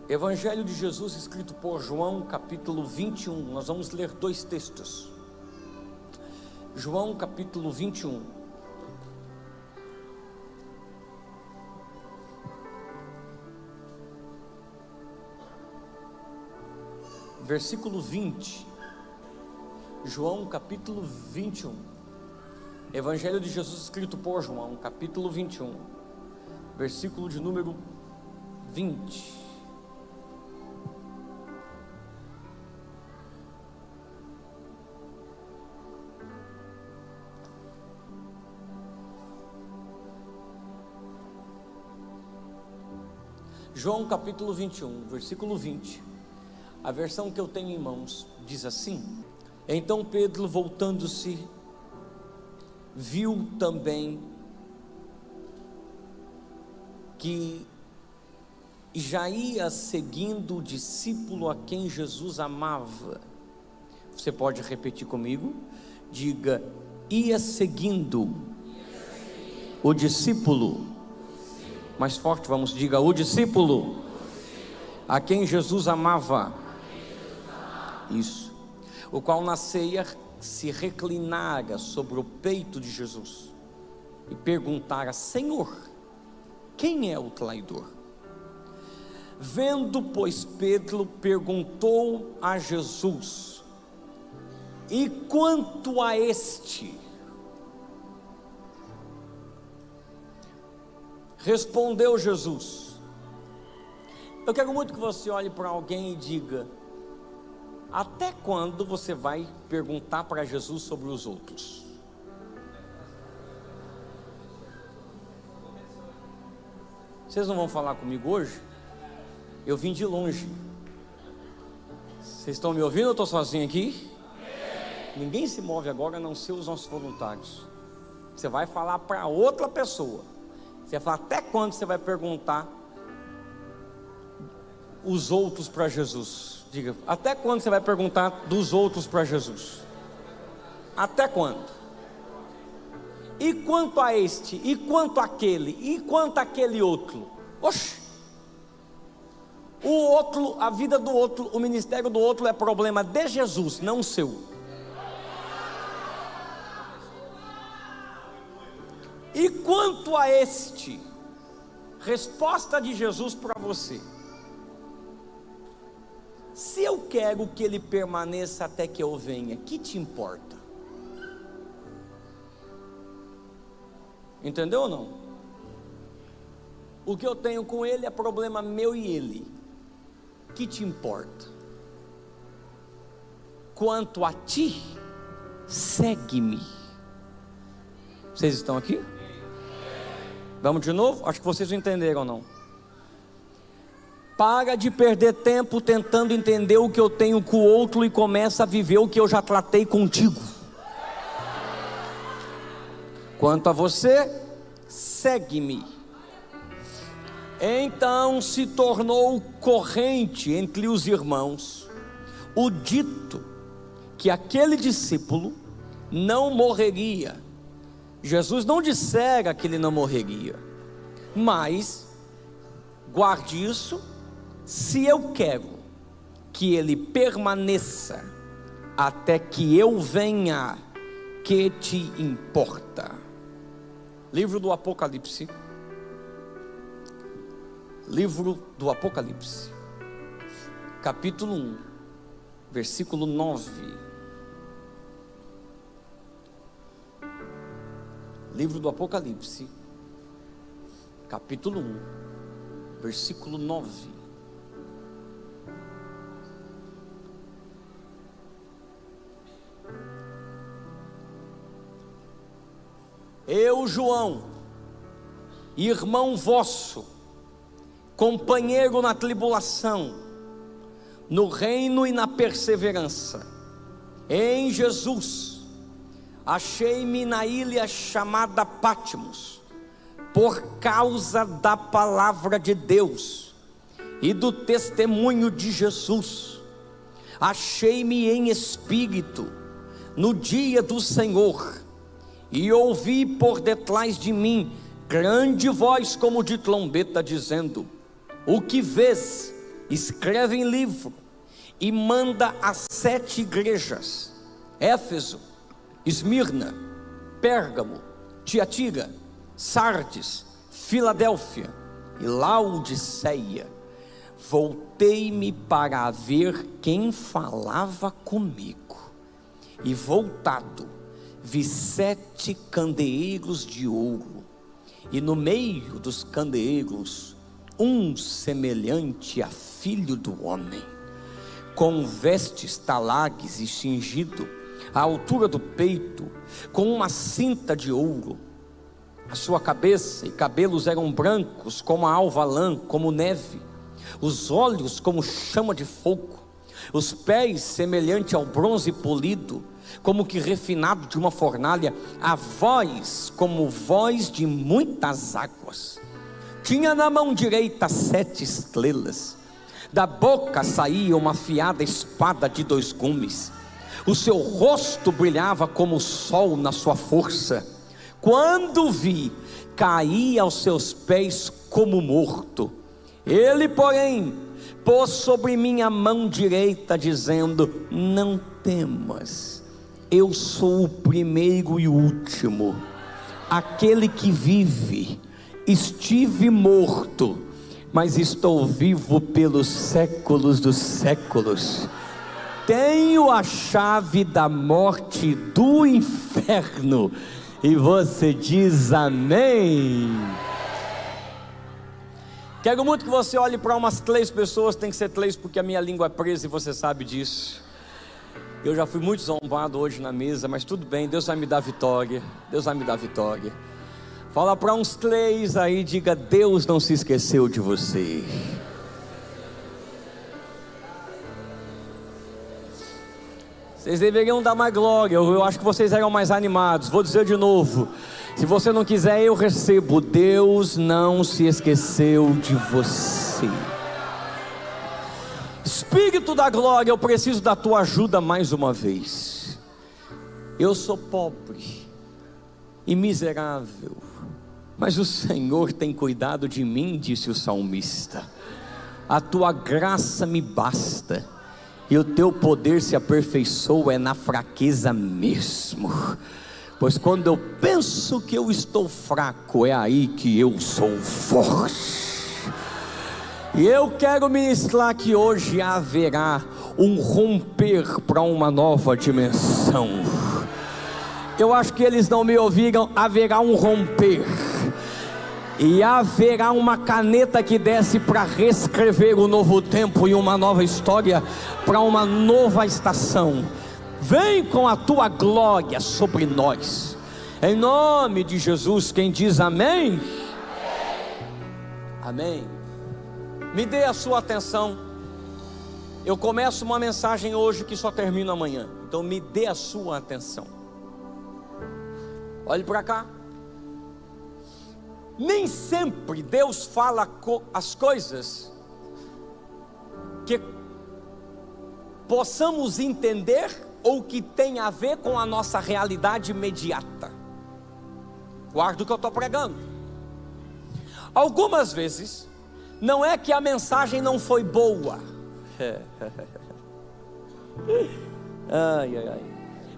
Evangelho de Jesus escrito por João, capítulo 21. Nós vamos ler dois textos. João, capítulo 21. Versículo 20. João, capítulo 21. Evangelho de Jesus escrito por João, capítulo 21. Versículo de número 20. João capítulo 21, versículo 20, a versão que eu tenho em mãos, diz assim: Então Pedro, voltando-se, viu também que já ia seguindo o discípulo a quem Jesus amava. Você pode repetir comigo? Diga: ia seguindo o discípulo. Mais forte, vamos, diga: o discípulo a quem Jesus amava. Isso. O qual na ceia se reclinara sobre o peito de Jesus e perguntara: Senhor, quem é o traidor? Vendo, pois, Pedro, perguntou a Jesus: E quanto a este? Respondeu Jesus. Eu quero muito que você olhe para alguém e diga: até quando você vai perguntar para Jesus sobre os outros? Vocês não vão falar comigo hoje? Eu vim de longe. Vocês estão me ouvindo ou eu estou sozinho aqui? Ninguém se move agora, a não ser os nossos voluntários. Você vai falar para outra pessoa. Você vai falar: até quando você vai perguntar os outros para Jesus? Diga: até quando você vai perguntar dos outros para Jesus? Até quando? E quanto a este? E quanto àquele? E quanto àquele outro? Oxe! O outro, a vida do outro, o ministério do outro é problema de Jesus, não seu. E quanto a este? Resposta de Jesus para você: se eu quero que ele permaneça até que eu venha, que te importa? Entendeu ou não? O que eu tenho com ele é problema meu e ele. Que te importa? Quanto a ti, segue-me. Vocês estão aqui? Vamos de novo? Acho que vocês não entenderam ou não. Para de perder tempo tentando entender o que eu tenho com o outro e começa a viver o que eu já tratei contigo. Quanto a você, segue-me. Então se tornou corrente entre os irmãos o dito que aquele discípulo não morreria. Jesus não dissera que ele não morreria, mas guarde isso: se eu quero que ele permaneça até que eu venha, que te importa? Livro do Apocalipse. Livro do Apocalipse, capítulo 1, versículo 9. Livro do Apocalipse, capítulo 1, versículo 9. Eu, João, irmão vosso, companheiro na tribulação, no reino e na perseverança, em Jesus, achei-me na ilha chamada Patmos, por causa da palavra de Deus e do testemunho de Jesus. Achei-me em espírito no dia do Senhor, e ouvi por detrás de mim grande voz como de trombeta, dizendo: o que vês, escreve em livro e manda às 7 igrejas: Éfeso, Esmirna, Pérgamo, Tiatira, Sardes, Filadélfia e Laodiceia. Voltei-me para ver quem falava comigo, e voltado, vi 7 candeeiros de ouro, e no meio dos candeeiros, um semelhante a filho do homem, com vestes talares e cingido à altura do peito, com uma cinta de ouro. A sua cabeça e cabelos eram brancos como a alva lã, como neve, os olhos como chama de fogo, os pés semelhante ao bronze polido, como que refinado de uma fornalha, a voz como voz de muitas águas. Tinha na mão direita 7 estrelas, da boca saía uma afiada espada de 2 gumes, o seu rosto brilhava como o sol na sua força. Quando vi, caí aos seus pés como morto. Ele, porém, pôs sobre minha mão direita, dizendo: não temas, eu sou o primeiro e o último, aquele que vive. Estive morto, mas estou vivo pelos séculos dos séculos. Tenho a chave da morte e do inferno. E você diz amém? Quero muito que você olhe para umas 3 pessoas. Tem que ser 3 porque a minha língua é presa e você sabe disso. Eu já fui muito zombado hoje na mesa, mas tudo bem, Deus vai me dar vitória. Deus vai me dar vitória. Fala para uns 3 aí, diga: Deus não se esqueceu de você. Vocês deveriam dar mais glória. Eu acho que vocês eram mais animados. Vou dizer de novo: se você não quiser, eu recebo. Deus não se esqueceu de você. Espírito da glória, eu preciso da tua ajuda mais uma vez. Eu sou pobre e miserável, mas o Senhor tem cuidado de mim, disse o salmista. A tua graça me basta, e o teu poder se aperfeiçoa na fraqueza mesmo. Pois quando eu penso que eu estou fraco, é aí que eu sou forte. E eu quero ministrar que hoje haverá um romper para uma nova dimensão. Eu acho que eles não me ouviram. Haverá um romper, e haverá uma caneta que desce para reescrever o novo tempo e uma nova história, para uma nova estação. Vem com a tua glória sobre nós, em nome de Jesus. Quem diz amém? Amém. Me dê a sua atenção. Eu começo uma mensagem hoje que só termino amanhã, então me dê a sua atenção. Olhe para cá. Nem sempre Deus fala as coisas que possamos entender ou que tem a ver com a nossa realidade imediata. Guarda o que eu estou pregando. Algumas vezes não é que a mensagem não foi boa.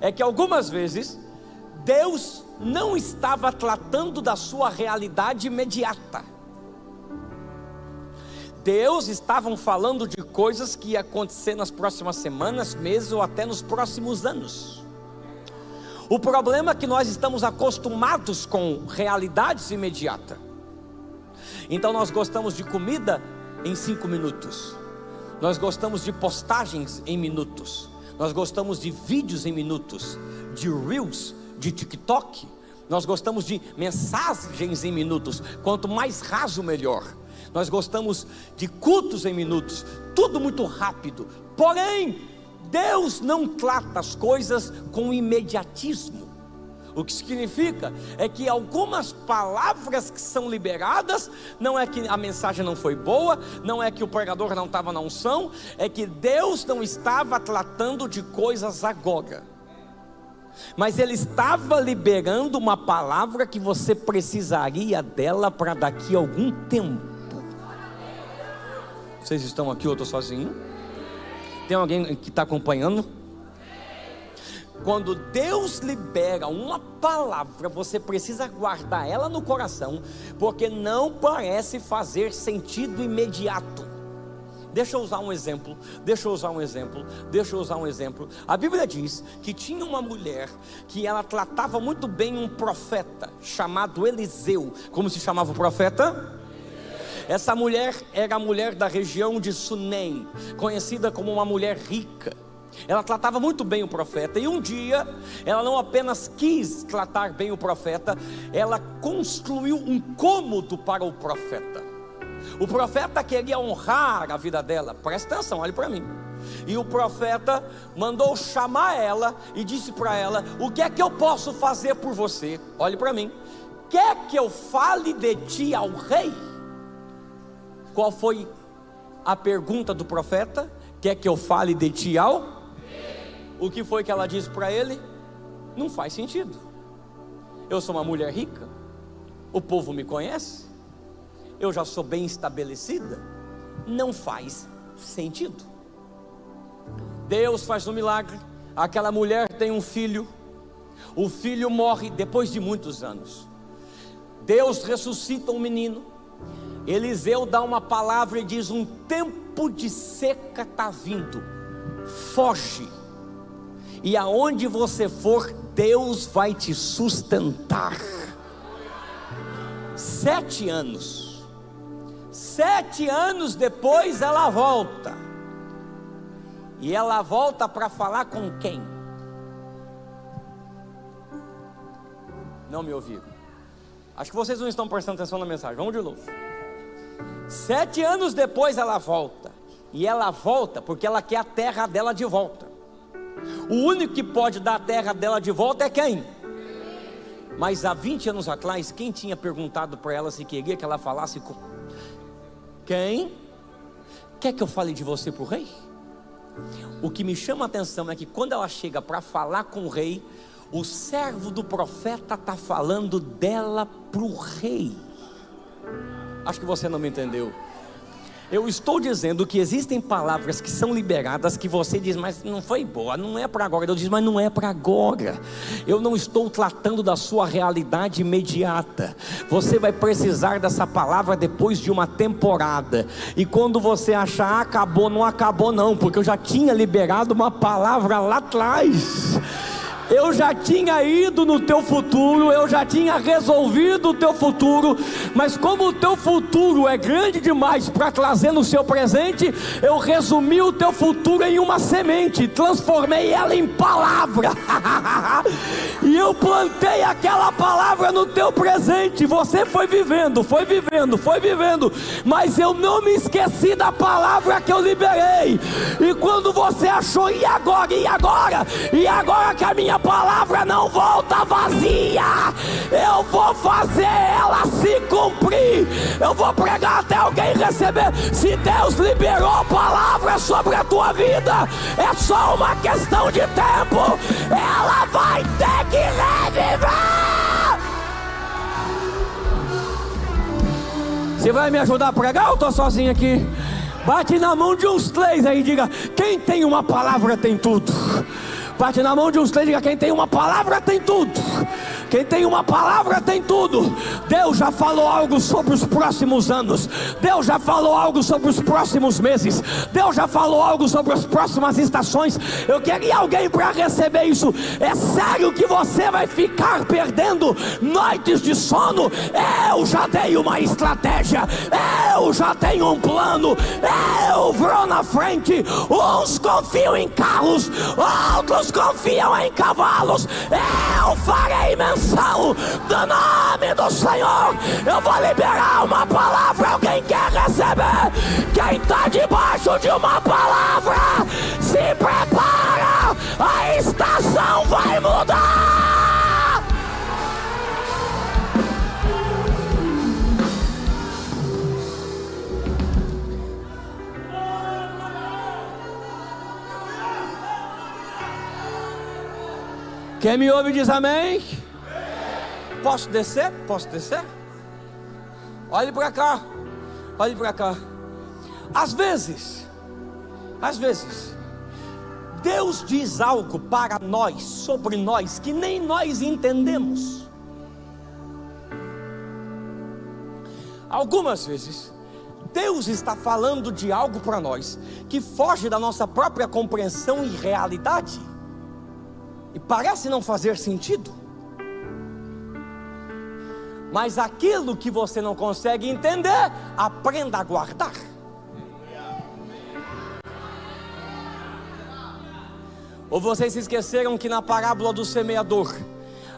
É que algumas vezes Deus não estava tratando da sua realidade imediata. Deus estava falando de coisas que ia acontecer nas próximas semanas, meses ou até nos próximos anos. O problema é que nós estamos acostumados com realidades imediatas. Então nós gostamos de comida em 5 minutos. Nós gostamos de postagens em minutos. Nós gostamos de vídeos em minutos, de reels, de TikTok. Nós gostamos de mensagens em minutos. Quanto mais raso, melhor. Nós gostamos de cultos em minutos. Tudo muito rápido. Porém, Deus não trata as coisas com imediatismo. O que significa é que algumas palavras que são liberadas, não é que a mensagem não foi boa, não é que o pregador não estava na unção, é que Deus não estava tratando de coisas agora, mas Ele estava liberando uma palavra que você precisaria dela para daqui a algum tempo. Vocês estão aqui ou eu estou sozinho? Tem alguém que está acompanhando? Quando Deus libera uma palavra, você precisa guardar ela no coração, porque não parece fazer sentido imediato. Deixa eu usar um exemplo. A Bíblia diz que tinha uma mulher que ela tratava muito bem um profeta chamado Eliseu. Como se chamava o profeta? Essa mulher era a mulher da região de Sunem, conhecida como uma mulher rica. Ela tratava muito bem o profeta, e um dia ela não apenas quis tratar bem o profeta, ela construiu um cômodo para o profeta. O profeta queria honrar a vida dela. Presta atenção, olhe para mim. E o profeta mandou chamar ela e disse para ela: o que é que eu posso fazer por você? Olhe para mim. Quer que eu fale de ti ao rei? Qual foi a pergunta do profeta? Quer que eu fale de ti ao rei? O que foi que ela disse para ele? Não faz sentido. Eu sou uma mulher rica, o povo me conhece, eu já sou bem estabelecida. Não faz sentido. Deus faz um milagre. Aquela mulher tem um filho. O filho morre depois de muitos anos. Deus ressuscita um menino. Eliseu dá uma palavra e diz: um tempo de seca está vindo, foge, e aonde você for, Deus vai te sustentar. 7 anos. 7 anos depois ela volta. E ela volta para falar com quem? Não me ouviram. Acho que vocês não estão prestando atenção na mensagem. Vamos de novo. 7 anos depois ela volta. E ela volta porque ela quer a terra dela de volta. O único que pode dar a terra dela de volta é quem? Mas há 20 anos atrás, quem tinha perguntado para ela se queria que ela falasse com quem? Quer que eu fale de você para o rei? O que me chama a atenção é que quando ela chega para falar com o rei, o servo do profeta está falando dela para o rei. Acho que você não me entendeu. Eu estou dizendo que existem palavras que são liberadas que você diz: mas não foi boa, não é para agora. Eu digo: mas não é para agora. Eu não estou tratando da sua realidade imediata. Você vai precisar dessa palavra depois de uma temporada. E quando você achar acabou, não acabou não, porque eu já tinha liberado uma palavra lá atrás. Eu já tinha ido no teu futuro, eu já tinha resolvido o teu futuro, mas como o teu futuro é grande demais para trazer no seu presente, eu resumi o teu futuro em uma semente, transformei ela em palavra, e eu plantei aquela palavra no teu presente. Você foi vivendo, mas eu não me esqueci da palavra que eu liberei. E quando você achou, e agora que a minha palavra não volta vazia, eu vou fazer ela se cumprir. Eu vou pregar até alguém receber. Se Deus liberou palavra sobre a tua vida, é só uma questão de tempo. Ela vai ter que reviver. Você vai me ajudar a pregar ou eu estou sozinho aqui? Bate na mão de uns 3 aí e diga: quem tem uma palavra tem tudo. Bate na mão de uns 3 e diga: quem tem uma palavra tem tudo. Quem tem uma palavra tem tudo. Deus já falou algo sobre os próximos anos. Deus já falou algo sobre os próximos meses. Deus já falou algo sobre as próximas estações. Eu queria alguém para receber isso. É sério que você vai ficar perdendo noites de sono? Eu já dei uma estratégia. Eu já tenho um plano. Eu vou na frente. Uns confiam em carros, outros confiam em cavalos. Eu farei menção do nome do Senhor. Eu vou liberar uma palavra. Alguém quer receber? Quem está debaixo de uma palavra, se prepara. A estação vai mudar. Quem me ouve diz amém. Posso descer? Olhe para cá. Às vezes, Deus diz algo para nós, sobre nós, que nem nós entendemos. Algumas vezes, Deus está falando de algo para nós, que foge da nossa própria compreensão e realidade, e parece não fazer sentido. Mas aquilo que você não consegue entender, aprenda a guardar. Ou vocês se esqueceram que na parábola do semeador,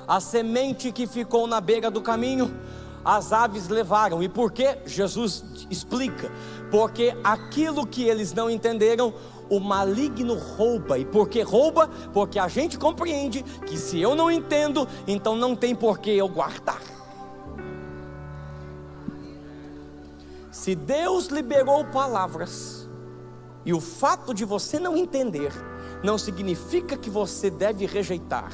a semente que ficou na beira do caminho, as aves levaram. E por quê? Jesus explica: porque aquilo que eles não entenderam, o maligno rouba. E por que rouba? Porque a gente compreende que se eu não entendo, então não tem por que eu guardar. Se Deus liberou palavras, e o fato de você não entender, não significa que você deve rejeitar.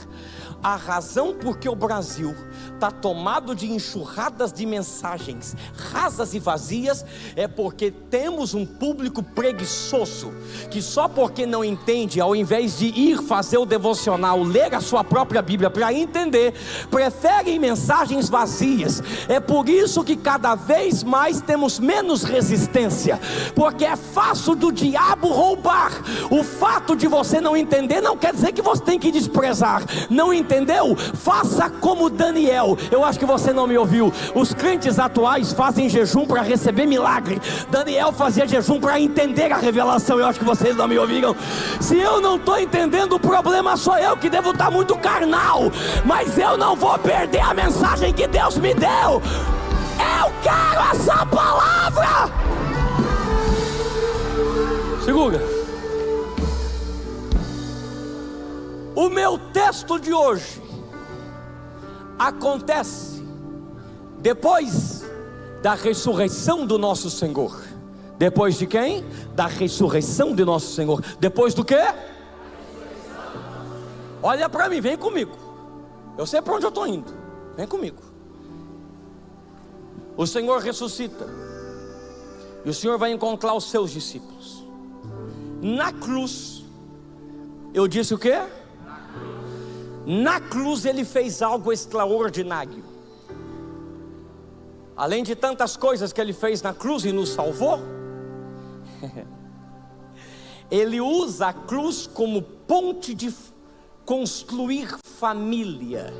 A razão por que o Brasil está tomado de enxurradas de mensagens rasas e vazias é porque temos um público preguiçoso, que só porque não entende, ao invés de ir fazer o devocional, ler a sua própria Bíblia para entender, preferem mensagens vazias. É por isso que cada vez mais temos menos resistência, porque é fácil do diabo roubar. O fato de você não entender não quer dizer que você tem que desprezar. Não entendeu? Faça como Daniel. Eu acho que você não me ouviu. Os crentes atuais fazem jejum para receber milagre. Daniel fazia jejum para entender a revelação. Eu acho que vocês não me ouviram. Se eu não estou entendendo, o problema sou eu que devo estar muito carnal, mas eu não vou perder a mensagem que Deus me deu. Eu quero essa palavra. Segura. O meu texto de hoje acontece depois da ressurreição do nosso Senhor. Depois de quem? Da ressurreição de nosso Senhor. Depois do quê? Olha para mim, vem comigo. Eu sei para onde eu estou indo. Vem comigo. O Senhor ressuscita, e o Senhor vai encontrar os seus discípulos. Na cruz, eu disse o quê? Na cruz ele fez algo extraordinário. Além de tantas coisas que ele fez na cruz e nos salvou, ele usa a cruz como ponte de construir família.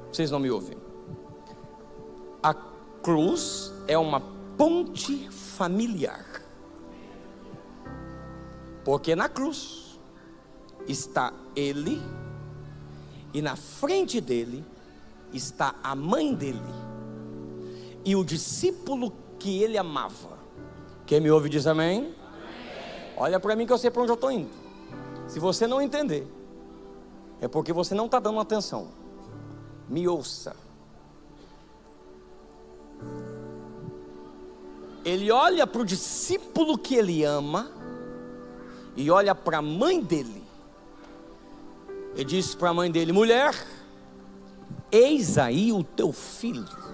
Vocês não me ouvem? A cruz é uma ponte familiar, porque na cruz está ele, e na frente dele está a mãe dele e o discípulo que ele amava. Quem me ouve diz amém? Amém. Olha para mim que eu sei para onde eu estou indo. Se você não entender, é porque você não está dando atenção. Me ouça. Ele olha para o discípulo que ele ama e olha para a mãe dele. Ele disse para a mãe dele: mulher, eis aí o teu filho.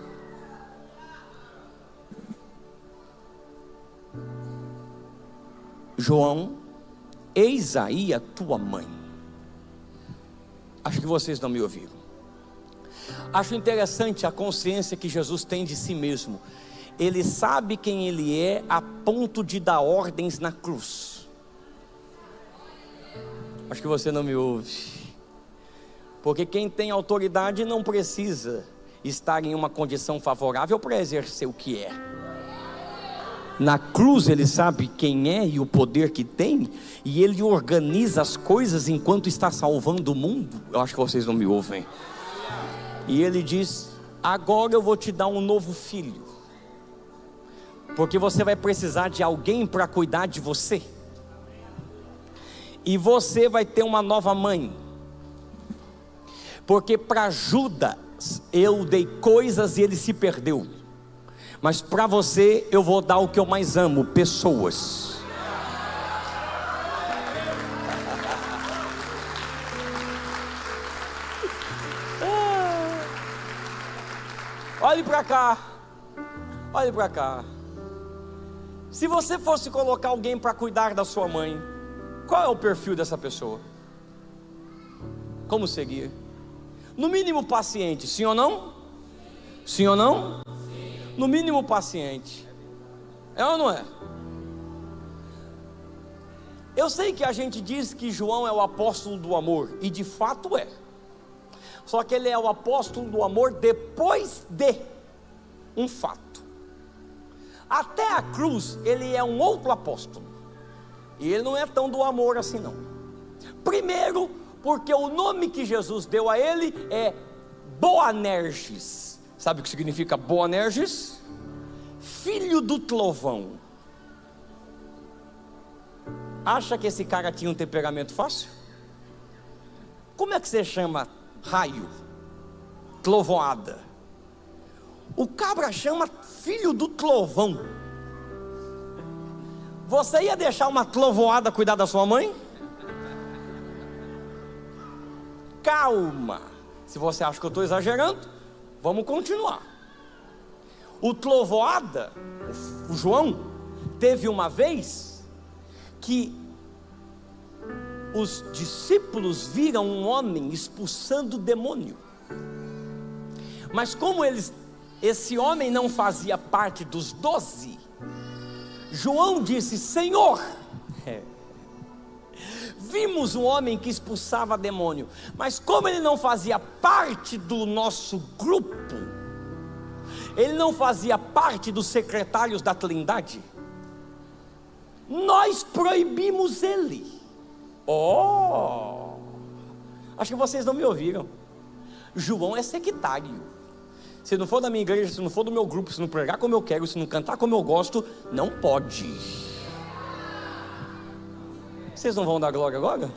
João, eis aí a tua mãe. Acho que vocês não me ouviram. Acho interessante a consciência que Jesus tem de si mesmo. Ele sabe quem ele é a ponto de dar ordens na cruz. Acho que você não me ouve. Porque quem tem autoridade não precisa estar em uma condição favorável para exercer o que é. Na cruz ele sabe quem é e o poder que tem, e ele organiza as coisas enquanto está salvando o mundo. Eu acho que vocês não me ouvem. E ele diz: agora eu vou te dar um novo filho, porque você vai precisar de alguém para cuidar de você, e você vai ter uma nova mãe. Porque para Judas eu dei coisas e ele se perdeu, mas para você eu vou dar o que eu mais amo: pessoas. Olhe para cá, olhe para cá. Se você fosse colocar alguém para cuidar da sua mãe, qual é o perfil dessa pessoa? Como seria? No mínimo paciente, sim ou não? Sim ou não? No mínimo paciente. É ou não é? Eu sei que a gente diz que João é o apóstolo do amor, e de fato é. Só que ele é o apóstolo do amor depois de um fato. Até a cruz ele é um outro apóstolo, e ele não é tão do amor assim não. Primeiro, porque o nome que Jesus deu a ele é Boanerges. Sabe o que significa Boanerges? Filho do trovão. Acha que esse cara tinha um temperamento fácil? Como é que você chama raio, trovoada? O cabra chama filho do trovão. Você ia deixar uma trovoada cuidar da sua mãe? Calma. Se você acha que eu estou exagerando, vamos continuar. O trovoada, o João, teve uma vez que os discípulos viram um homem expulsando o demônio. Mas como esse homem não fazia parte dos 12, João disse: Senhor, vimos um homem que expulsava demônio, mas como ele não fazia parte do nosso grupo, ele não fazia parte dos secretários da Trindade, nós proibimos ele. Acho que vocês não me ouviram. João é sectário. Se não for da minha igreja, se não for do meu grupo, se não pregar como eu quero, se não cantar como eu gosto, não pode. Vocês não vão dar glória agora?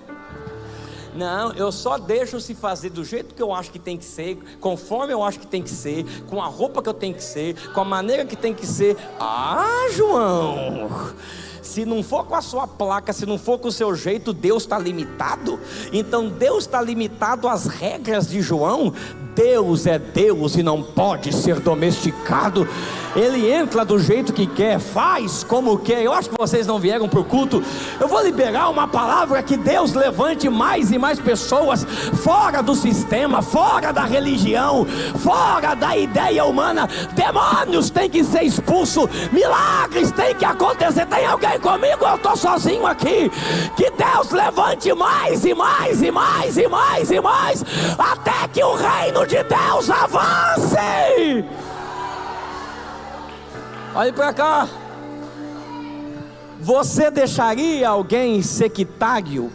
Não, eu só deixo se fazer do jeito que eu acho que tem que ser, conforme eu acho que tem que ser, com a roupa que eu tenho que ser, com a maneira que tem que ser. João, se não for com a sua placa, se não for com o seu jeito, Deus está limitado. Então Deus está limitado às regras de João. Deus é Deus e não pode ser domesticado. Ele entra do jeito que quer, faz como quer. Eu acho que vocês não vieram para o culto. Eu vou liberar uma palavra que Deus levante mais e mais pessoas fora do sistema, fora da religião, fora da ideia humana. Demônios têm que ser expulsos, milagres têm que acontecer. Tem alguém comigo? Eu estou sozinho aqui. Que Deus levante mais e mais e mais e mais e mais, até que o reino de Deus avance. Olhe para cá. Você deixaria alguém sectário,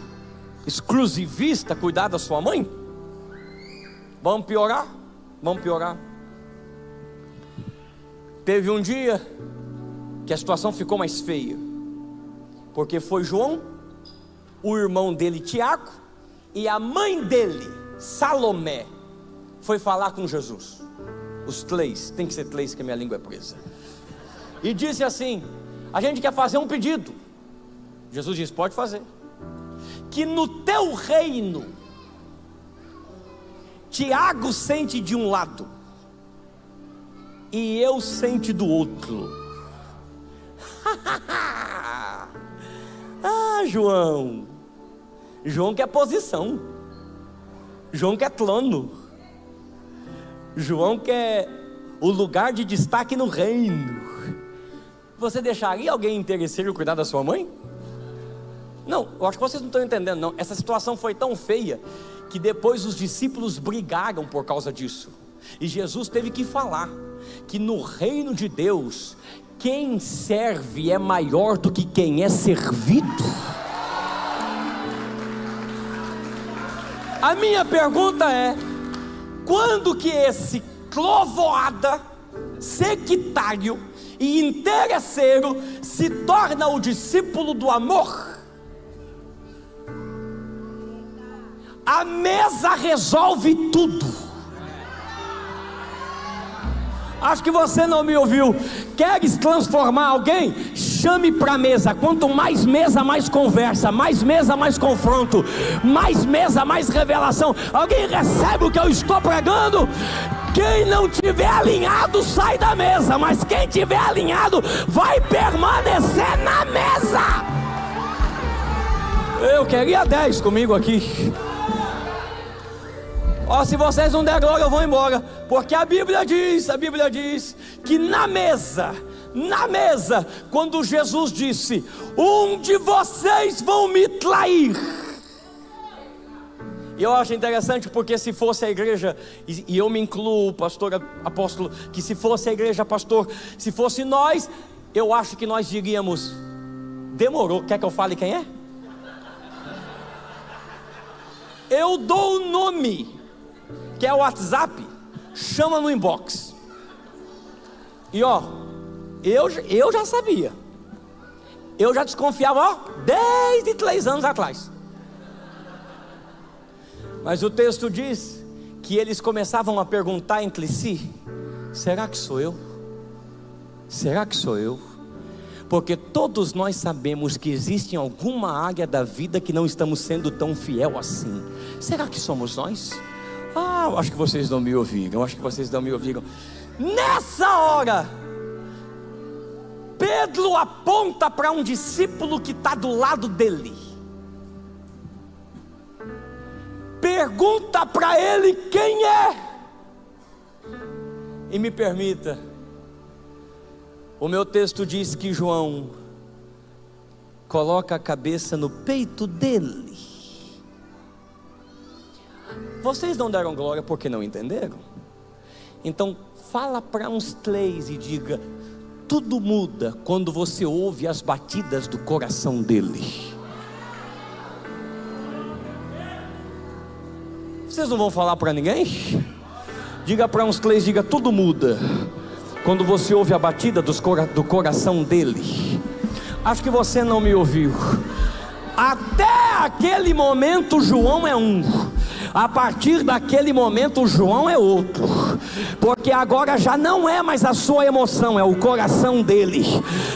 exclusivista, cuidar da sua mãe? Vamos piorar? Vamos piorar. Teve um dia que a situação ficou mais feia, porque foi João, o irmão dele Tiago, e a mãe dele, Salomé, foi falar com Jesus. Os três, tem que ser três que a minha língua é presa. E disse assim: a gente quer fazer um pedido. Jesus disse: pode fazer. Que no teu reino, Tiago sente de um lado e eu sente do outro. João quer posição, João quer trono, João quer o lugar de destaque no reino. Você deixaria alguém interesseiro cuidar da sua mãe? Não, eu acho que vocês não estão entendendo não. Essa situação foi tão feia que depois os discípulos brigaram por causa disso. E Jesus teve que falar que no reino de Deus, quem serve é maior do que quem é servido. A minha pergunta é: quando que esse trovoada, sectário e interesseiro se torna o discípulo do amor? A mesa resolve tudo. Acho que você não me ouviu. Queres transformar alguém? Chame para a mesa. Quanto mais mesa, mais conversa. Mais mesa, mais confronto. Mais mesa, mais revelação. Alguém recebe o que eu estou pregando? Quem não tiver alinhado sai da mesa, mas quem tiver alinhado vai permanecer na mesa. Eu queria 10 comigo aqui. Ó, se vocês não der glória, eu vou embora, porque a Bíblia diz que na mesa, quando Jesus disse: um de vocês vão me trair. E eu acho interessante, porque se fosse a igreja, e eu me incluo, pastor, apóstolo, que se fosse a igreja, pastor, se fosse nós, eu acho que nós diríamos: demorou, quer que eu fale quem é? Eu dou o nome, que é o WhatsApp, chama no inbox. E ó, eu já sabia, eu já desconfiava, ó, desde 3 anos atrás. Mas o texto diz que eles começavam a perguntar entre si: será que sou eu? Será que sou eu? Porque todos nós sabemos que existe alguma área da vida que não estamos sendo tão fiel assim. Será que somos nós? Ah, eu acho que vocês não me ouviram. Nessa hora, Pedro aponta para um discípulo que está do lado dele, pergunta para ele quem é. E me permita, o meu texto diz que João coloca a cabeça no peito dele. Vocês não deram glória porque não entenderam? Então fala para uns 3 e diga: tudo muda quando você ouve as batidas do coração dele. Vocês não vão falar para ninguém? Diga para uns 3, diga: tudo muda quando você ouve a batida do coração dele. Acho que você não me ouviu. Até aquele momento João é um, a partir daquele momento João é outro, porque agora já não é mais a sua emoção, é o coração dele.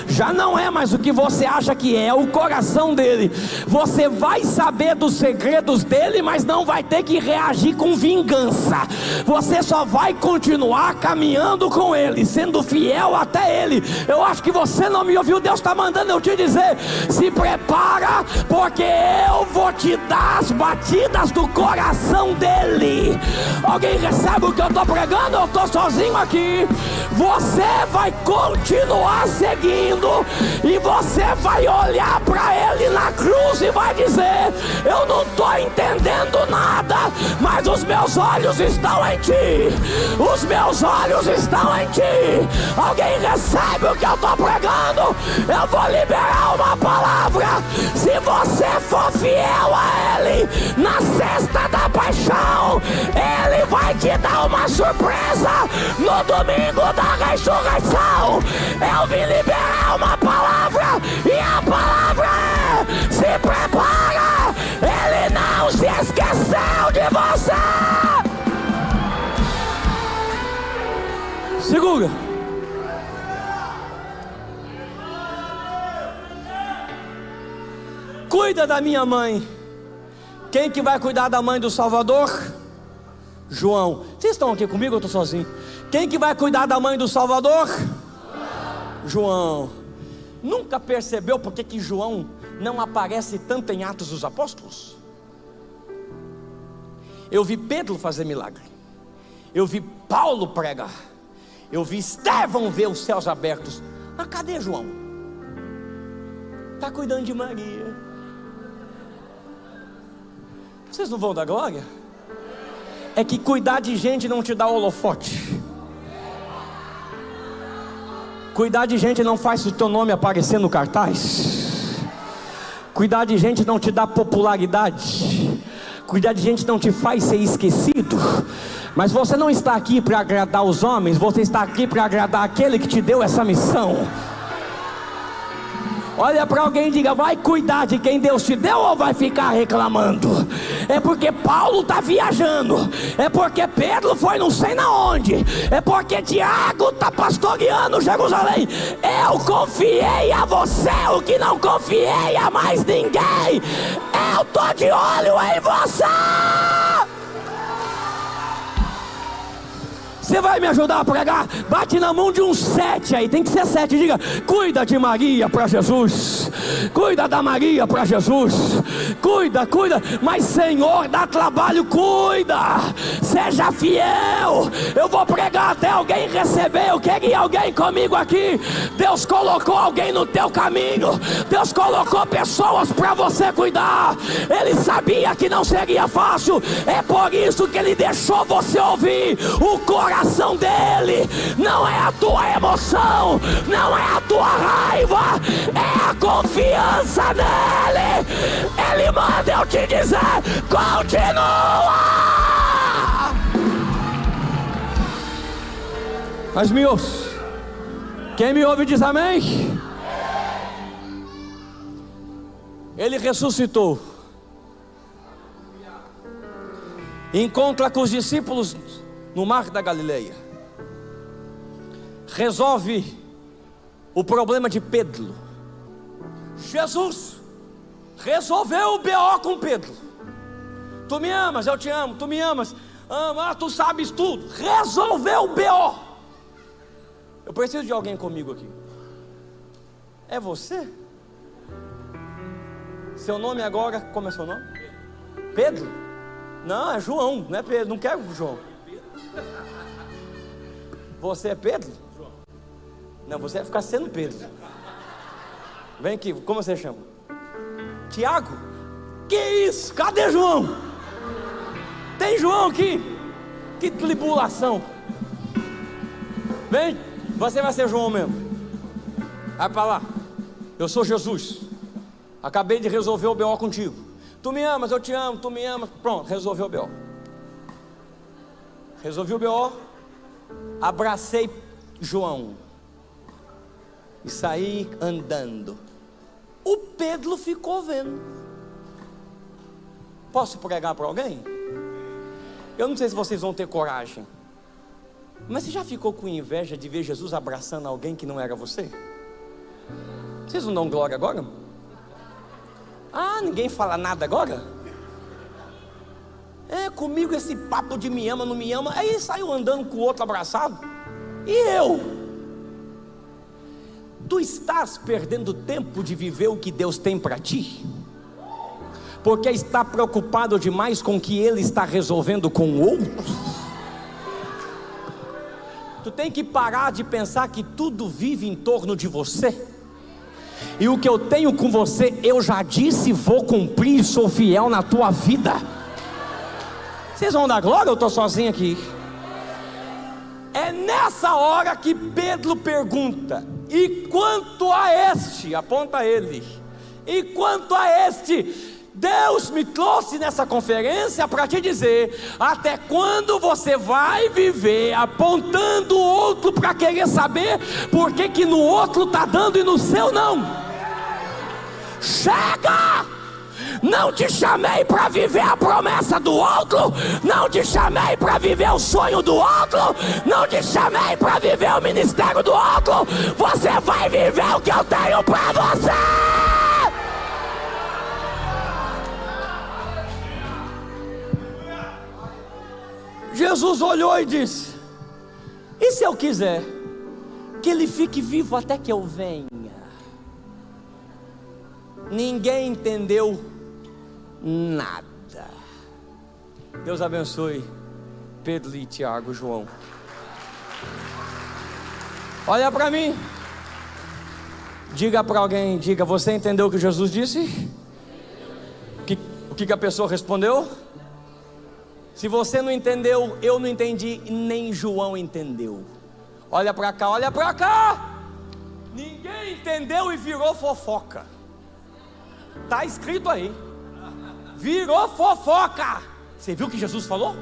Já não é mais o que você acha que é o coração dele. Você vai saber dos segredos dele, mas não vai ter que reagir com vingança. Você só vai continuar caminhando com ele, sendo fiel até ele. Eu acho que você não me ouviu. Deus está mandando eu te dizer: se prepara, porque eu vou te dar as batidas do coração dele. Alguém recebe o que eu estou pregando? Eu estou sozinho aqui. Você vai continuar seguindo, e você vai olhar para ele na cruz e vai dizer: eu não estou entendendo nada, mas os meus olhos estão em ti. Os meus olhos estão em ti. Alguém recebe o que eu estou pregando? Eu vou liberar uma palavra. Se você for fiel a ele na sexta da paixão, ele vai te dar uma surpresa no domingo da ressurreição. Eu vim liberar uma palavra, e a palavra é: se prepara, ele não se esqueceu de você. Segura. Cuida da minha mãe. Quem que vai cuidar da mãe do Salvador? João. Vocês estão aqui comigo ou eu estou sozinho? Quem que vai cuidar da mãe do Salvador? João. Nunca percebeu por que João não aparece tanto em Atos dos Apóstolos? Eu vi Pedro fazer milagre, eu vi Paulo pregar, eu vi Estevão ver os céus abertos. Mas cadê João? Está cuidando de Maria. Vocês não vão dar glória? É que cuidar de gente não te dá holofote. Cuidar de gente não faz o teu nome aparecer no cartaz. Cuidar de gente não te dá popularidade. Cuidar de gente não te faz ser esquecido. Mas você não está aqui para agradar os homens, você está aqui para agradar aquele que te deu essa missão. Olha para alguém e diga: vai cuidar de quem Deus te deu, ou vai ficar reclamando? É porque Paulo está viajando, é porque Pedro foi não sei na onde, é porque Tiago está pastoreando Jerusalém. Eu confiei a você o que não confiei a mais ninguém. Eu estou de olho em você. Você vai me ajudar a pregar? Bate na mão de um 7 aí, tem que ser 7. Diga: cuida de Maria para Jesus. Cuida da Maria para Jesus. Cuida. Mas Senhor, dá trabalho, cuida. Seja fiel. Eu vou pregar até alguém receber. Eu queria alguém comigo aqui. Deus colocou alguém no teu caminho. Deus colocou pessoas para você cuidar. Ele sabia que não seria fácil. É por isso que Ele deixou você ouvir o coração dele. Não é a tua emoção, não é a tua raiva, é a confiança nele. Ele manda eu te dizer: continua. Mas me ouça. Quem me ouve diz amém. Ele ressuscitou. Encontra com os discípulos no mar da Galileia. Resolve o problema de Pedro. Jesus resolveu o BO com Pedro. Tu me amas, eu te amo. Tu me amas, tu sabes tudo. Resolveu o BO. Eu preciso de alguém comigo aqui. É você? Seu nome agora, como é seu nome? Pedro? Não, é João, não é Pedro, não quero João. Você é Pedro? Não, você vai ficar sendo Pedro. Vem aqui, como você chama? Tiago? Que isso? Cadê João? Tem João aqui? Que tribulação. Vem, você vai ser João mesmo. Vai para lá. Eu sou Jesus. Acabei de resolver o BO contigo. Tu me amas, eu te amo, tu me amas. Pronto, resolveu o BO. Resolvi o BO. Abracei João e saí andando. O Pedro ficou vendo. Posso pregar para alguém? Eu não sei se vocês vão ter coragem, mas você já ficou com inveja de ver Jesus abraçando alguém que não era você? Vocês não dão glória agora? Ah, ninguém fala nada agora? É, comigo esse papo de me ama, não me ama. Aí saiu andando com o outro abraçado. E eu? Tu estás perdendo tempo de viver o que Deus tem para ti, porque está preocupado demais com o que Ele está resolvendo com outros. Tu tem que parar de pensar que tudo vive em torno de você. E o que eu tenho com você, eu já disse, vou cumprir, sou fiel na tua vida. Vocês vão dar glória? Eu estou sozinho aqui. É nessa hora que Pedro pergunta: e quanto a este? Aponta ele. E quanto a este? Deus me trouxe nessa conferência para te dizer: até quando você vai viver apontando o outro para querer saber por que no outro está dando e no seu não? Chega! Não te chamei para viver a promessa do outro, não te chamei para viver o sonho do outro, não te chamei para viver o ministério do outro. Você vai viver o que eu tenho para você. Jesus olhou e disse: e se eu quiser que ele fique vivo até que eu venha? Ninguém entendeu nada. Deus abençoe Pedro e Tiago, João. Olha para mim. Diga para alguém, diga: você entendeu o que Jesus disse? O que a pessoa respondeu? Se você não entendeu, eu não entendi, nem João entendeu. Olha para cá, olha para cá. Ninguém entendeu e virou fofoca. Está escrito aí. Virou fofoca. Você viu o que Jesus falou?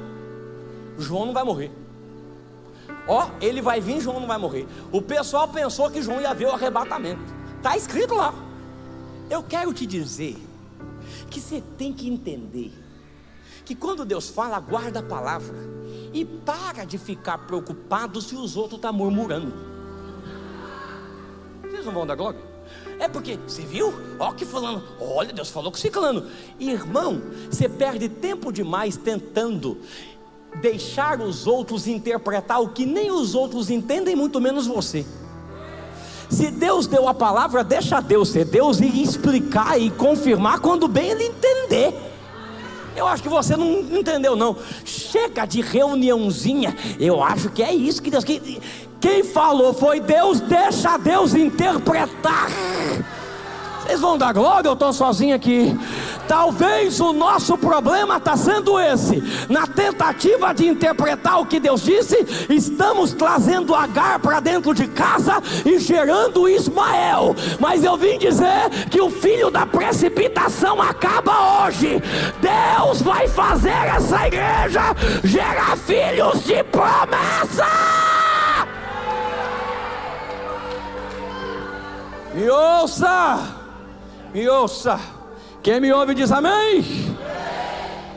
João não vai morrer. Ó, ele vai vir, João não vai morrer. O pessoal pensou que João ia ver o arrebatamento. Está escrito lá. Eu quero te dizer que você tem que entender que quando Deus fala, guarda a palavra e para de ficar preocupado se os outros estão murmurando. Vocês não vão dar glória? É porque, você viu? Ó que falando, olha, Deus falou com ciclano. Irmão, você perde tempo demais tentando deixar os outros interpretar o que nem os outros entendem, muito menos você. Se Deus deu a palavra, deixa Deus ser Deus e explicar e confirmar quando bem Ele entender. Eu acho que você não entendeu não. Chega de reuniãozinha. Eu acho que é isso que Deus... Quem falou foi Deus, deixa Deus interpretar. Vocês vão dar glória, eu estou sozinho aqui. Talvez o nosso problema está sendo esse. Na tentativa de interpretar o que Deus disse, estamos trazendo Agar para dentro de casa e gerando Ismael. Mas eu vim dizer que o filho da precipitação acaba hoje. Deus vai fazer essa igreja gerar filhos de promessa. Me ouça. Me ouça. Quem me ouve diz amém.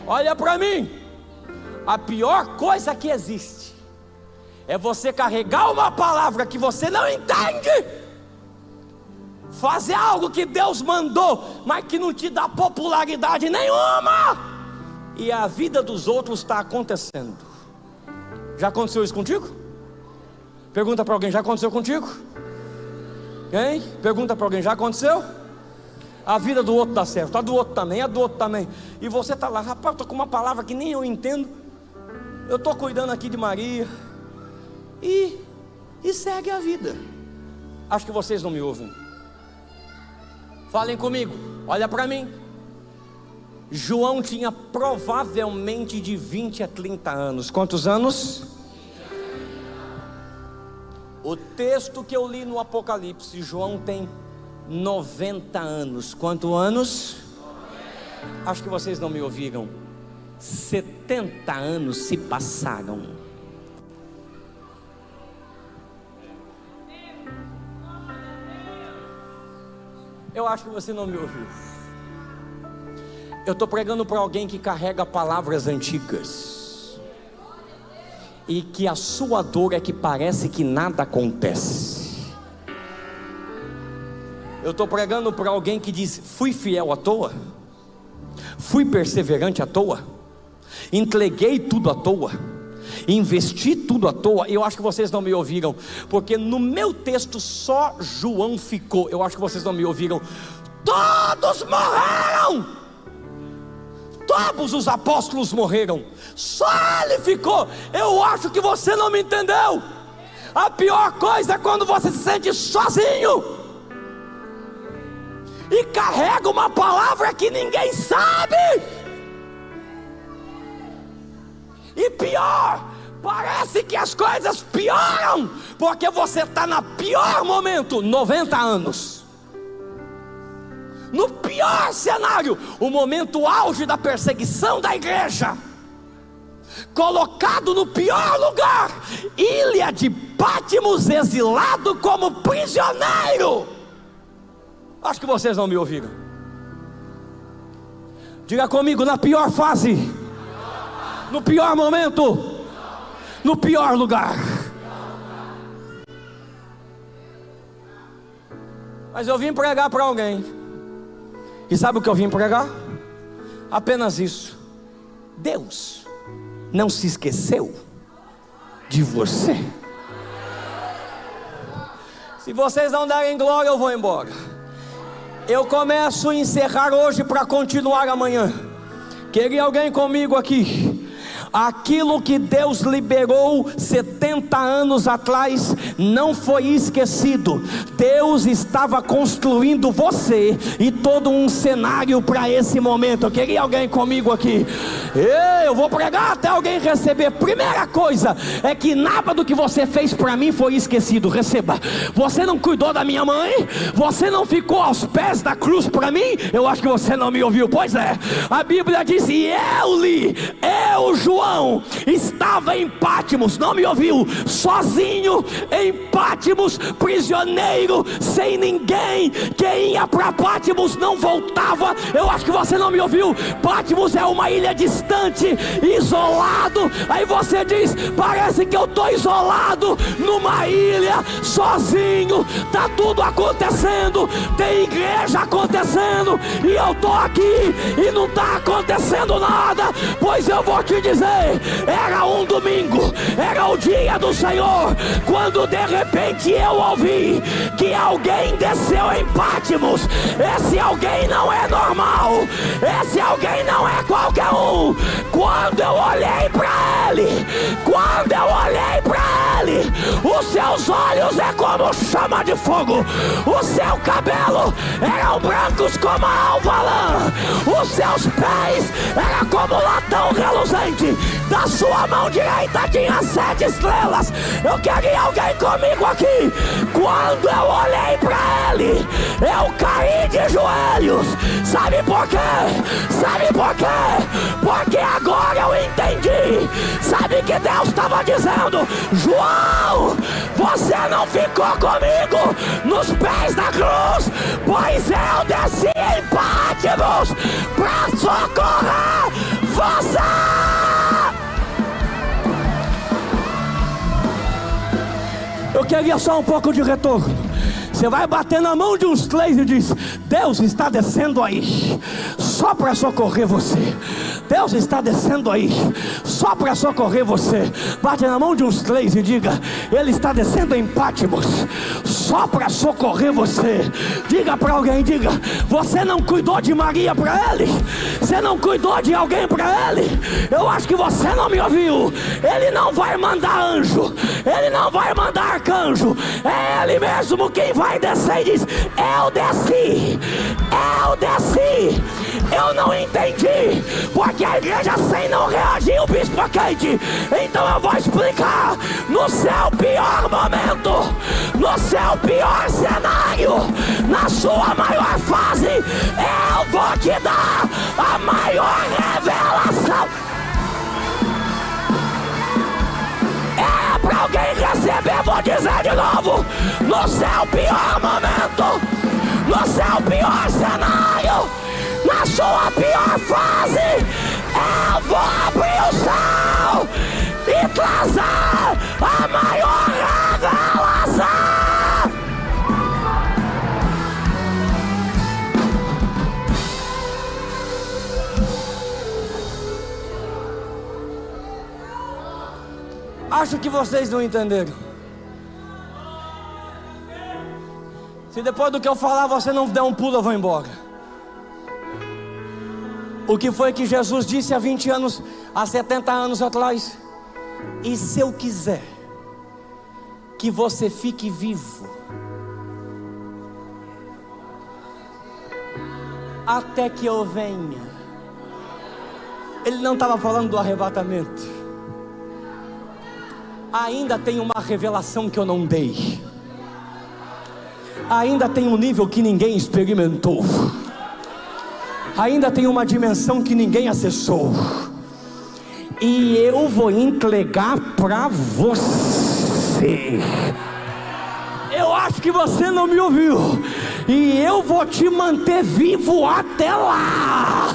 Olha para mim. A pior coisa que existe é você carregar uma palavra que você não entende, fazer algo que Deus mandou, mas que não te dá popularidade nenhuma, e a vida dos outros está acontecendo. Já aconteceu isso contigo? Pergunta para alguém, já aconteceu contigo? Hein? Pergunta para alguém, já aconteceu? A vida do outro dá certo, a do outro também, a do outro também. E você está lá, rapaz, estou com uma palavra que nem eu entendo. Eu estou cuidando aqui de Maria. E segue a vida. Acho que vocês não me ouvem. Falem comigo, olha para mim. João tinha provavelmente de 20 a 30 anos. Quantos anos? O texto que eu li no Apocalipse, João tem 90 anos. Quantos anos? 90. Acho que vocês não me ouviram. 70 anos se passaram. Eu acho que você não me ouviu. Eu estou pregando para alguém que carrega palavras antigas e que a sua dor é que parece que nada acontece. Eu estou pregando para alguém que diz: fui fiel à toa, fui perseverante à toa, entreguei tudo à toa, investi tudo à toa. Eu acho que vocês não me ouviram, porque no meu texto só João ficou. Eu acho que vocês não me ouviram. Todos morreram, todos os apóstolos morreram, só ele ficou. Eu acho que você não me entendeu. A pior coisa é quando você se sente sozinho e carrega uma palavra que ninguém sabe. E pior, parece que as coisas pioram, porque você está no pior momento. 90 anos, no pior cenário, o momento auge da perseguição da igreja, colocado no pior lugar, ilha de Pátimos, exilado como prisioneiro. Acho que vocês não me ouviram. Diga comigo, na pior fase, no pior momento, no pior lugar. Mas eu vim pregar para alguém. E sabe o que eu vim pregar? Apenas isso: Deus não se esqueceu de você. Se vocês não derem glória, eu vou embora. Eu começo a encerrar hoje para continuar amanhã. Queria alguém comigo aqui? Aquilo que Deus liberou 70 anos atrás não foi esquecido. Deus estava construindo você e todo um cenário para esse momento. Eu queria alguém comigo aqui? Eu vou pregar até alguém receber. Primeira coisa é que nada do que você fez para mim foi esquecido. Receba. Você não cuidou da minha mãe, você não ficou aos pés da cruz para mim. Eu acho que você não me ouviu. Pois é, a Bíblia diz: e eu, João, estava em Pátimos. Não me ouviu? Sozinho em Pátimos, prisioneiro, sem ninguém. Quem ia para Pátimos não voltava. Eu acho que você não me ouviu. Pátimos é uma ilha distante, isolado. Aí você diz: parece que eu estou isolado numa ilha, sozinho. Está tudo acontecendo, tem igreja acontecendo, e eu estou aqui e não está acontecendo nada. Pois eu vou te dizer, Era um domingo, era o dia do Senhor, quando de repente eu ouvi que alguém desceu em Pátimos. Esse alguém não é normal, esse alguém não é qualquer um. Quando eu olhei para ele, os seus olhos é como chama de fogo, o seu cabelo eram brancos como a alva lã, os seus pés eram como latão reluzente, da sua mão direita tinha 7 estrelas. Eu queria alguém comigo aqui. Quando eu olhei para ele, eu caí de joelhos. Sabe por quê? Porque agora eu entendi. Sabe que Deus estava dizendo: João, você não ficou comigo nos pés da cruz, pois eu desci em Pátimos para socorrer você. Eu queria só um pouco de retorno. Você vai bater na mão de uns 3 e diz: Deus está descendo aí só para socorrer você. Deus está descendo aí só para socorrer você. Bate na mão de uns 3 e diga: Ele está descendo em Pátimos só para socorrer você. Diga para alguém, diga: você não cuidou de Maria para ele? Você não cuidou de alguém para ele? Eu acho que você não me ouviu. Ele não vai mandar anjo, ele não vai mandar arcanjo, é ele mesmo quem vai descer e diz: eu desci. Eu não entendi porque a igreja sem não reagiu, o bispo quente. Então eu vou explicar. No seu pior momento, no seu pior cenário, na sua maior fase, eu vou te dar a maior revelação. É para alguém receber, vou dizer de novo. No seu pior momento, no seu pior cenário, na sua pior fase, eu vou abrir o céu e trazer a maior revelação. Acho que vocês não entenderam. Se depois do que eu falar você não der um pulo, eu vou embora. O que foi que Jesus disse há 20 anos, há 70 anos atrás? E se eu quiser que você fique vivo até que eu venha? Ele não estava falando do arrebatamento. Ainda tem uma revelação que eu não dei. Ainda tem um nível que ninguém experimentou. Ainda tem uma dimensão que ninguém acessou. E eu vou entregar para você. Eu acho que você não me ouviu. E eu vou te manter vivo até lá.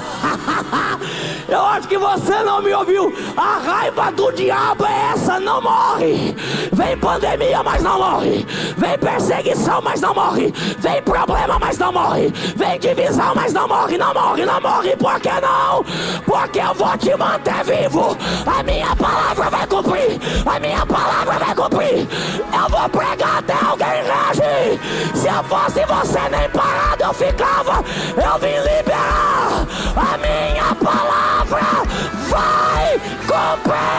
Eu acho que você não me ouviu. A raiva do diabo é essa: não morre. Vem pandemia, mas não morre. Vem perseguição, mas não morre. Vem problema, mas não morre. Vem divisão, mas não morre. Não morre, não morre. Por que não? Porque eu vou te manter vivo. A minha palavra vai cumprir. A minha palavra vai cumprir. Eu vou pregar até alguém reagir. Se eu fosse você, nem parado eu ficava. Eu vim liberar. A minha palavra vai cumprir.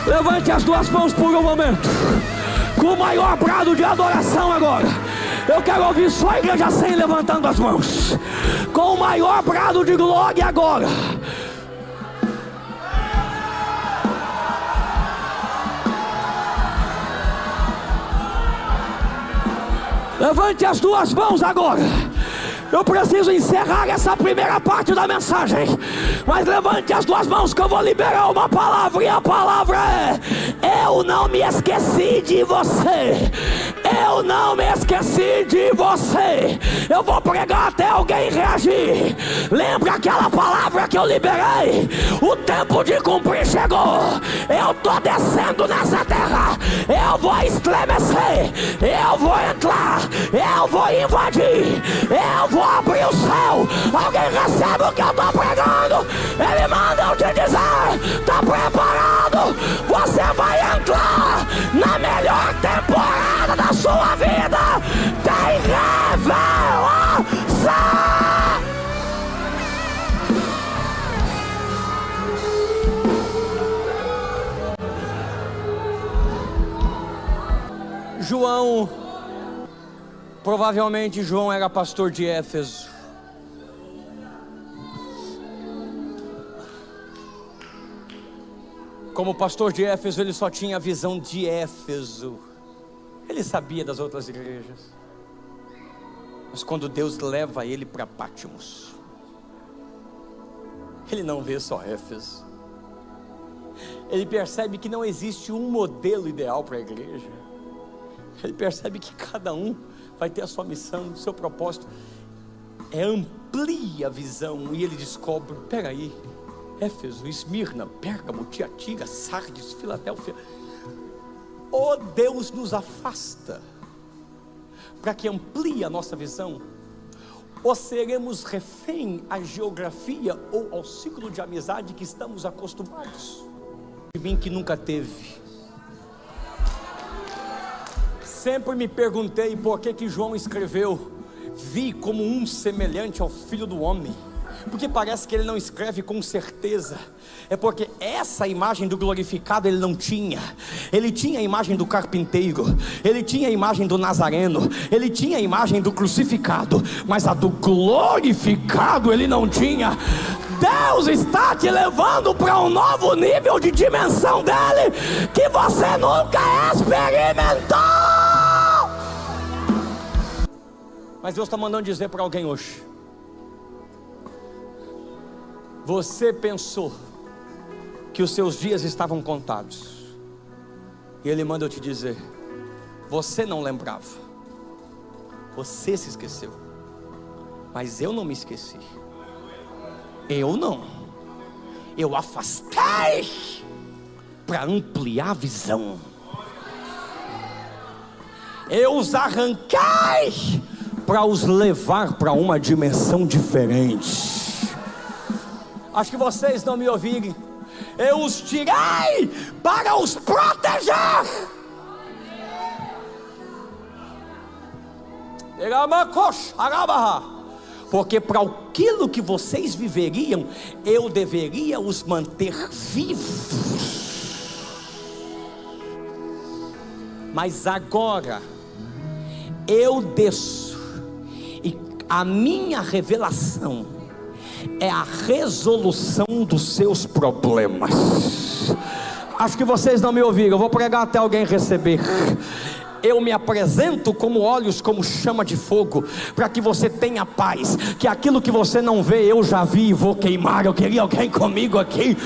Levante as duas mãos por um momento, com o maior brado de adoração agora. Eu quero ouvir só a igreja sem levantando as mãos, com o maior brado de glória agora. Levante as duas mãos agora. Eu preciso encerrar essa primeira parte da mensagem, mas levante as duas mãos que eu vou liberar uma palavra. E a palavra é: eu não me esqueci de você. Eu não me esqueci de você. Eu vou pregar até alguém reagir. Lembra aquela palavra que eu liberei? O tempo de cumprir chegou. Eu estou descendo nessa terra. Eu vou estremecer. Eu vou entrar. Eu vou invadir. Eu vou abrir o céu. Alguém recebe o que eu estou pregando? Ele manda eu te dizer: está preparado? Você vai entrar na melhor temporada da sua vida. Tem revelação. João, provavelmente João era pastor de Éfeso. Como pastor de Éfeso, ele só tinha a visão de Éfeso. Ele sabia das outras igrejas. Mas quando Deus leva ele para Pátimos, ele não vê só Éfeso. Ele percebe que não existe um modelo ideal para a igreja. Ele percebe que cada um vai ter a sua missão, o seu propósito. Amplia a visão e ele descobre: peraí, Éfeso, Esmirna, Pérgamo, Tiatira, Sardes, Filadélfia. Oh, Deus nos afasta para que amplie a nossa visão. Ou seremos refém à geografia ou ao ciclo de amizade que estamos acostumados. De mim que nunca teve. Sempre me perguntei por que João escreveu: vi como um semelhante ao Filho do Homem. Porque parece que ele não escreve com certeza. É porque essa imagem do glorificado ele não tinha. Ele tinha a imagem do carpinteiro, ele tinha a imagem do nazareno, ele tinha a imagem do crucificado, mas a do glorificado ele não tinha. Deus está te levando para um novo nível de dimensão dele que você nunca experimentou. Mas Deus está mandando dizer para alguém hoje: você pensou que os seus dias estavam contados, e Ele manda eu te dizer: você não lembrava, você se esqueceu, mas eu não me esqueci. Eu não, eu afastei para ampliar a visão. Eu os arranquei para os levar para uma dimensão diferente. Acho que vocês não me ouvirem. Eu os tirei para os proteger. Porque para aquilo que vocês viveriam, eu deveria os manter vivos. Mas agora eu desço, e a minha revelação é a resolução dos seus problemas. Acho que vocês não me ouviram. Eu vou pregar até alguém receber. Eu me apresento como olhos, como chama de fogo, para que você tenha paz, que aquilo que você não vê, eu já vi e vou queimar. Eu queria alguém comigo aqui.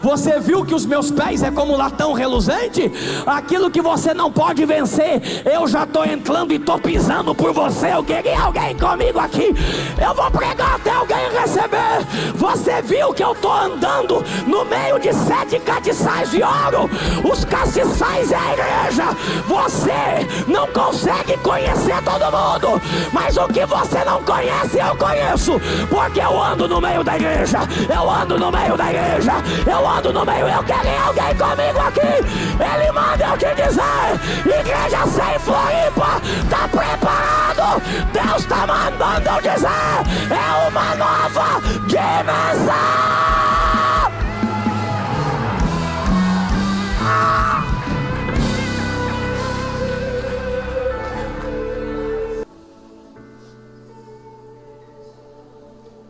Você viu que os meus pés é como latão reluzente? Aquilo que você não pode vencer, eu já estou entrando e estou pisando por você. Eu queria alguém comigo aqui. Eu vou pregar até alguém receber. Você viu que eu estou andando no meio de 7 castiçais de ouro? Os castiçais é a igreja. Você não consegue conhecer todo mundo, mas o que você não conhece eu conheço, porque eu ando no meio da igreja. Eu ando no meio da igreja. Eu ando no meio. Eu queria alguém comigo aqui. Ele manda eu te dizer: igreja sem Floripa, tá preparado? Deus tá mandando eu dizer: é uma nova dimensão.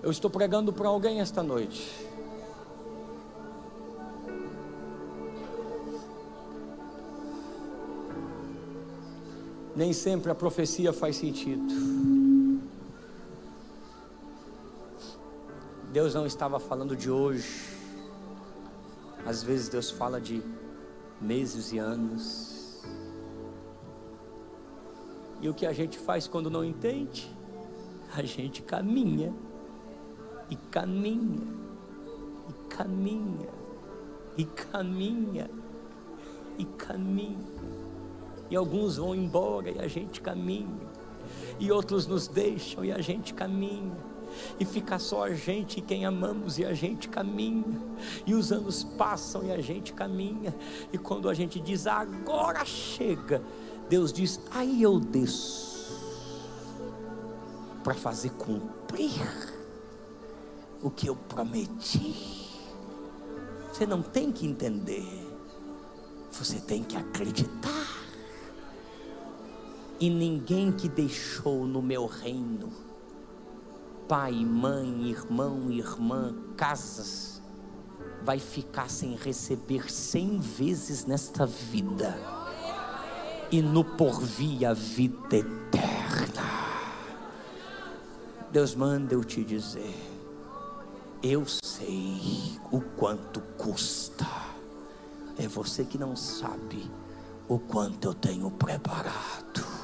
Eu estou pregando para alguém esta noite. Nem sempre a profecia faz sentido. Deus não estava falando de hoje. Às vezes Deus fala de meses e anos. E o que a gente faz quando não entende? A gente caminha, e caminha, e caminha, e caminha, e caminha. E alguns vão embora e a gente caminha, e outros nos deixam e a gente caminha, e fica só a gente e quem amamos e a gente caminha, e os anos passam e a gente caminha, e quando a gente diz agora chega, Deus diz aí eu desço para fazer cumprir o que eu prometi. Você não tem que entender, você tem que acreditar. E ninguém que deixou no meu reino pai, mãe, irmão, irmã, casas, vai ficar sem receber 100 vezes nesta vida, e no porvir a vida eterna. Deus manda eu te dizer, eu sei o quanto custa, é você que não sabe o quanto eu tenho preparado.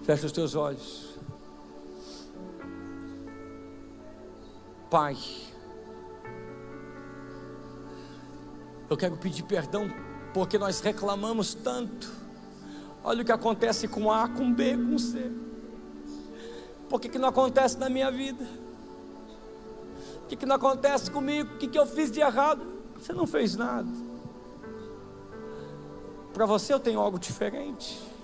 Fecha os teus olhos. Pai, eu quero pedir perdão porque nós reclamamos tanto. Olha o que acontece com A, com B, com C. Por que não acontece na minha vida? O que não acontece comigo? O que eu fiz de errado? Você não fez nada. Para você eu tenho algo diferente.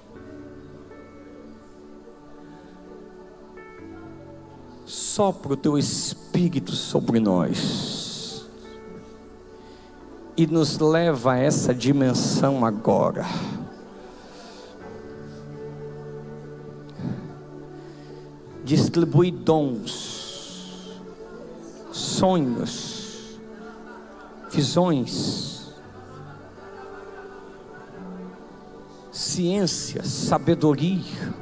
Sopra o teu Espírito sobre nós e nos leva a essa dimensão agora. Distribui dons, sonhos, visões, ciência, sabedoria,